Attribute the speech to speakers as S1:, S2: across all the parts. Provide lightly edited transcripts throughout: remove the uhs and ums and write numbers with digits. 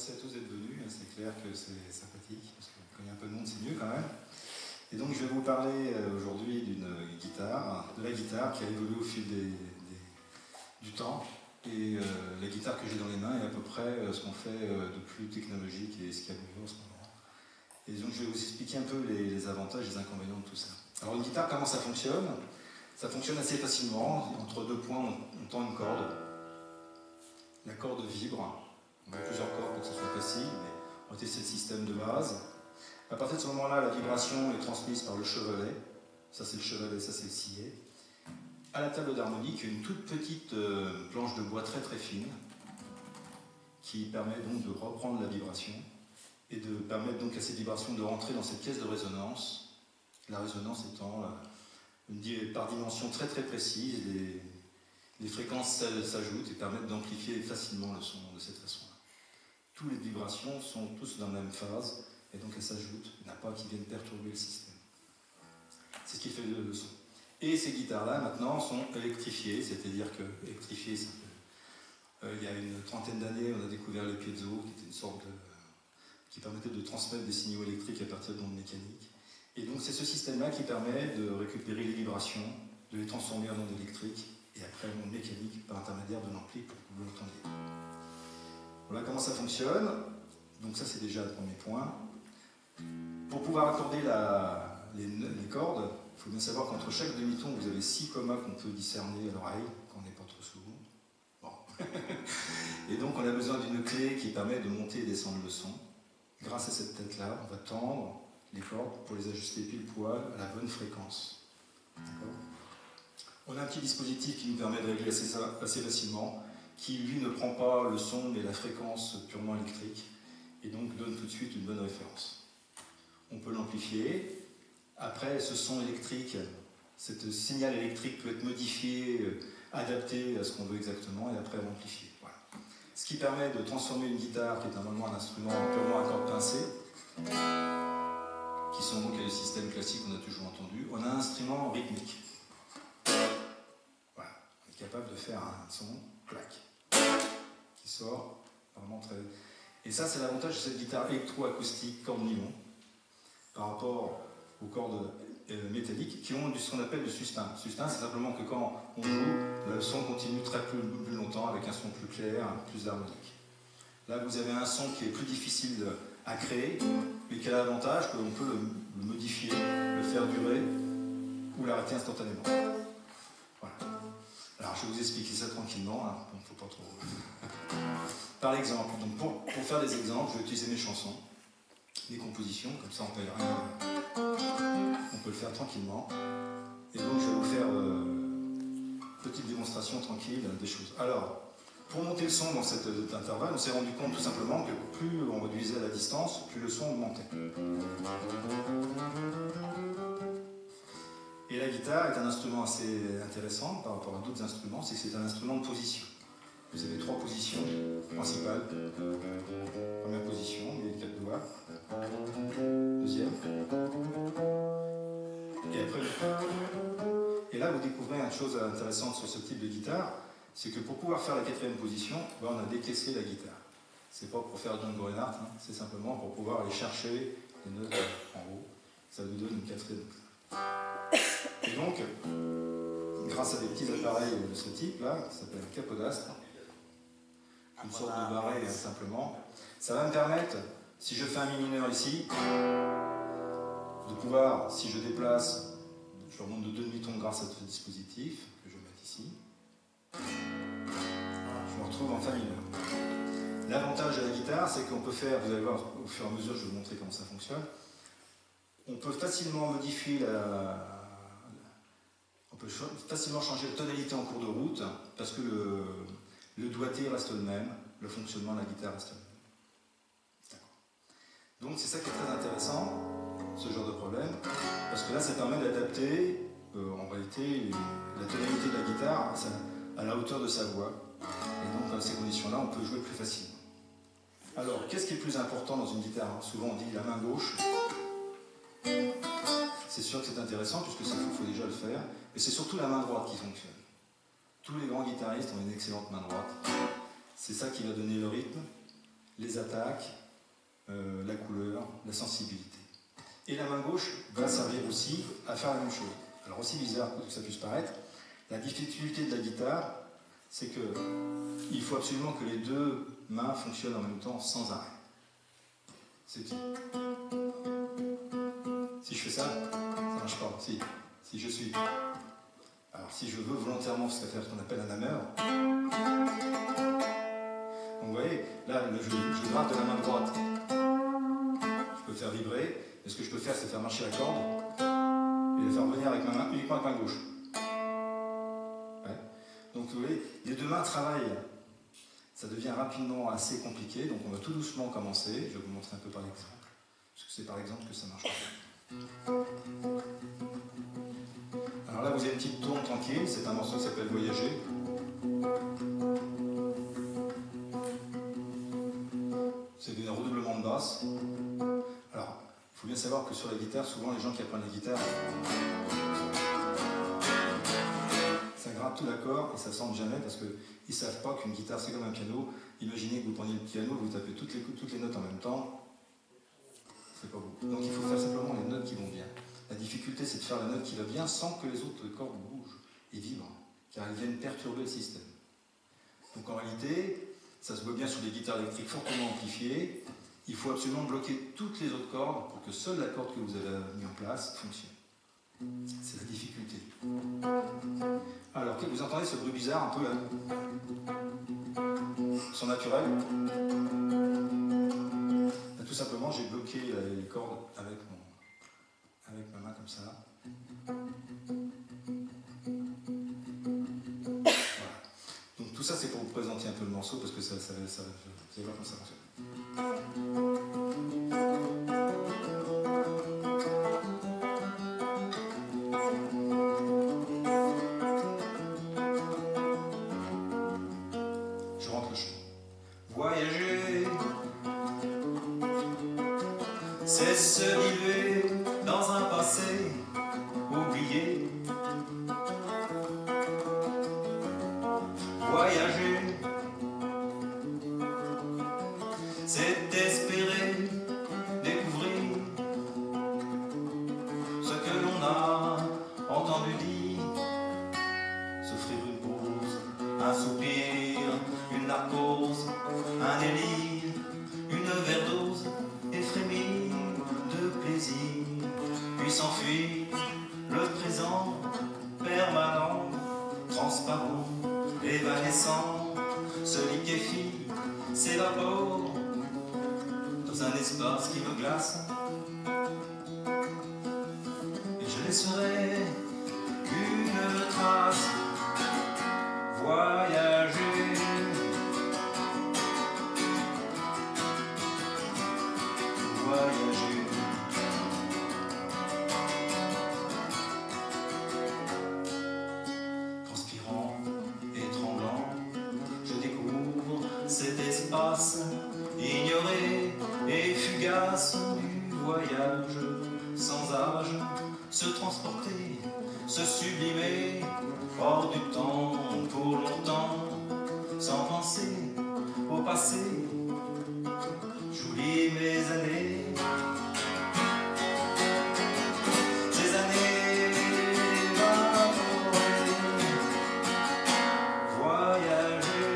S1: Merci à tous d'être venus, c'est clair que c'est sympathique, parce que quand il y a un peu de monde, c'est mieux quand même. Et donc je vais vous parler aujourd'hui d'une guitare, de la guitare qui a évolué au fil du temps. Et la guitare que j'ai dans les mains est à peu près ce qu'on fait de plus technologique et ce qu'il y a de mieux en ce moment. Et donc je vais vous expliquer un peu les avantages et les inconvénients de tout ça. Alors une guitare, comment ça fonctionne? Ça fonctionne assez facilement. Entre deux points, on tend une corde. La corde vibre. On a plusieurs cordes pour que ce soit facile, mais on va tester le système de base. À partir de ce moment-là, la vibration est transmise par le chevalet. Ça c'est le chevalet, ça c'est le sillet. À la table d'harmonique, une toute petite planche de bois très très fine qui permet donc de reprendre la vibration et de permettre donc à cette vibration de rentrer dans cette caisse de résonance. La résonance étant par dimension très très précise, les fréquences s'ajoutent et permettent d'amplifier facilement le son de cette façon-là. Toutes les vibrations sont tous dans la même phase et donc elles s'ajoutent, il n'y en a pas qui viennent perturber le système. C'est ce qui fait le son. Et ces guitares-là maintenant sont électrifiées, c'est-à-dire que électrifiées, il y a une trentaine d'années, on a découvert le piezo, qui était une sorte qui permettait de transmettre des signaux électriques à partir d'ondes mécaniques. Et donc c'est ce système-là qui permet de récupérer les vibrations, de les transformer en ondes électriques et après en ondes mécaniques par intermédiaire de l'ampli pour que vous l'entendiez. Voilà comment ça fonctionne. Donc ça c'est déjà le premier point. Pour pouvoir accorder les cordes, il faut bien savoir qu'entre chaque demi-ton, vous avez 6 commas qu'on peut discerner à l'oreille, quand on n'est pas trop sourd. Bon. Et donc on a besoin d'une clé qui permet de monter et descendre le son. Grâce à cette tête-là, on va tendre les cordes pour les ajuster pile poil à la bonne fréquence. On a un petit dispositif qui nous permet de régler ça assez facilement, qui lui ne prend pas le son mais la fréquence purement électrique, et donc donne tout de suite une bonne référence. On peut l'amplifier. Après, ce son électrique, ce signal électrique peut être modifié, adapté à ce qu'on veut exactement, et après l'amplifier. Voilà. Ce qui permet de transformer une guitare, qui est normalement un instrument purement à cordes pincées, qui sont donc les systèmes classiques qu'on a toujours entendus, on a un instrument rythmique. Voilà. On est capable de faire un son clac, qui sort vraiment très... Et ça, c'est l'avantage de cette guitare électroacoustique corde nylon, par rapport aux cordes métalliques qui ont ce qu'on appelle du sustain. Sustain, c'est simplement que quand on joue, le son continue très plus longtemps avec un son plus clair, plus harmonique. Là, vous avez un son qui est plus difficile à créer, mais qui a l'avantage qu'on peut le modifier, le faire durer ou l'arrêter instantanément. Voilà. Alors, je vais vous expliquer ça tranquillement, hein. Donc, faut pas trop... Par exemple, donc pour faire des exemples, je vais utiliser mes chansons, mes compositions, comme ça on paye rien. On peut le faire tranquillement. Et donc je vais vous faire une petite démonstration tranquille des choses. Alors, pour monter le son dans cet intervalle, on s'est rendu compte tout simplement que plus on réduisait la distance, plus le son augmentait. Et la guitare est un instrument assez intéressant par rapport à d'autres instruments, c'est que c'est un instrument de position. Vous avez 3 positions principales. Première position, les 4 doigts. Deuxième. Et après, et là, vous découvrez une chose intéressante sur ce type de guitare, c'est que pour pouvoir faire la 4e position, on a décaissé la guitare. C'est pas pour faire Django Reinhardt, hein, c'est simplement pour pouvoir aller chercher les notes en haut. Ça nous donne une 4e note. Et donc, grâce à des petits appareils de ce type-là, qui s'appelle un capodastre, une sorte de barré simplement, ça va me permettre, si je fais un mi mineur ici, de pouvoir, si je déplace, je remonte de 2 demi-tons grâce à ce dispositif, que je vais mettre ici, je me retrouve en fa mineur. L'avantage de la guitare, c'est qu'on peut faire, vous allez voir au fur et à mesure, je vais vous montrer comment ça fonctionne, on peut facilement modifier on peut facilement changer la tonalité en cours de route, parce que le doigté reste le même, le fonctionnement de la guitare reste le même. Donc c'est ça qui est très intéressant, ce genre de problème, parce que là ça permet d'adapter en réalité la tonalité de la guitare à la hauteur de sa voix. Et donc dans ces conditions-là, on peut jouer plus facilement. Alors, qu'est-ce qui est le plus important dans une guitare? Souvent on dit la main gauche. C'est sûr que c'est intéressant, puisque ça faut déjà le faire, mais c'est surtout la main droite qui fonctionne. Tous les grands guitaristes ont une excellente main droite. C'est ça qui va donner le rythme. les attaques, la couleur, la sensibilité. Et la main gauche va servir aussi à faire la même chose. Alors aussi bizarre que ça puisse paraître, la difficulté de la guitare, c'est qu'il faut absolument que les deux mains fonctionnent en même temps sans arrêt. C'est tout. Si je fais ça ne marche pas. Si je suis... Alors si je veux volontairement faire ce qu'on appelle un hammer, donc vous voyez, là je gratte de la main droite. Je peux faire vibrer, mais ce que je peux faire c'est faire marcher la corde et la faire revenir avec ma main, uniquement avec ma main gauche. Ouais. Donc vous voyez, les deux mains travaillent. Ça devient rapidement assez compliqué, donc on va tout doucement commencer. Je vais vous montrer un peu par exemple, parce que c'est par exemple que ça marche. Alors là vous avez une petite tourne tranquille, c'est un morceau qui s'appelle Voyager. C'est un redoublement de basse. Alors, il faut bien savoir que sur la guitare, souvent les gens qui apprennent la guitare, ça gratte tout l'accord et ça ne semble jamais parce qu'ils ne savent pas qu'une guitare c'est comme un piano. Imaginez que vous preniez le piano, vous tapez toutes les notes en même temps, c'est pas beau. Donc il faut faire simplement les notes qui vont bien. La difficulté c'est de faire la note qui va bien sans que les autres cordes bougent et vibrent, car elles viennent perturber le système. Donc en réalité, ça se voit bien sur des guitares électriques fortement amplifiées, il faut absolument bloquer toutes les autres cordes pour que seule la corde que vous avez mis en place fonctionne. C'est la difficulté. Alors, vous entendez ce bruit bizarre un peu là? Son naturel? Là, tout simplement, j'ai bloqué les cordes avec ma main comme ça. Voilà. Donc tout ça, c'est pour vous présenter un peu le morceau parce que vous allez voir comment ça fonctionne. Je rentre le chant. Voyager, c'est se diluer dans un passé oublié. Voyager, c'est espérer découvrir ce que l'on a entendu dire, s'offrir une pause, un soupir, une narcose, un délire, une overdose, et frémir de plaisir, puis s'enfuir le présent permanent, transparent, évanescent, se liquéfie, s'évapore dans un espace qui me glace, et je laisserai une trace. Voyager, voyager. Transpirant et tremblant, je découvre cet espace ignoré et fugace du voyage, sans âge, se transporter, se sublimer, hors du temps pour longtemps, sans penser au passé, j'oublie mes années. Ces années évaporées, voyager,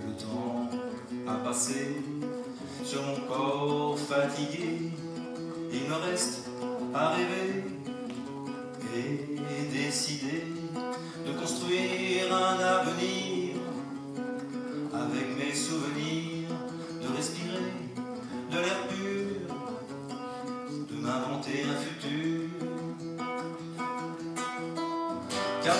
S1: le temps a passé sur mon corps fatigué, il me reste à rêver et décider de construire un avenir avec mes souvenirs, de respirer de l'air pur, de m'inventer un futur. Car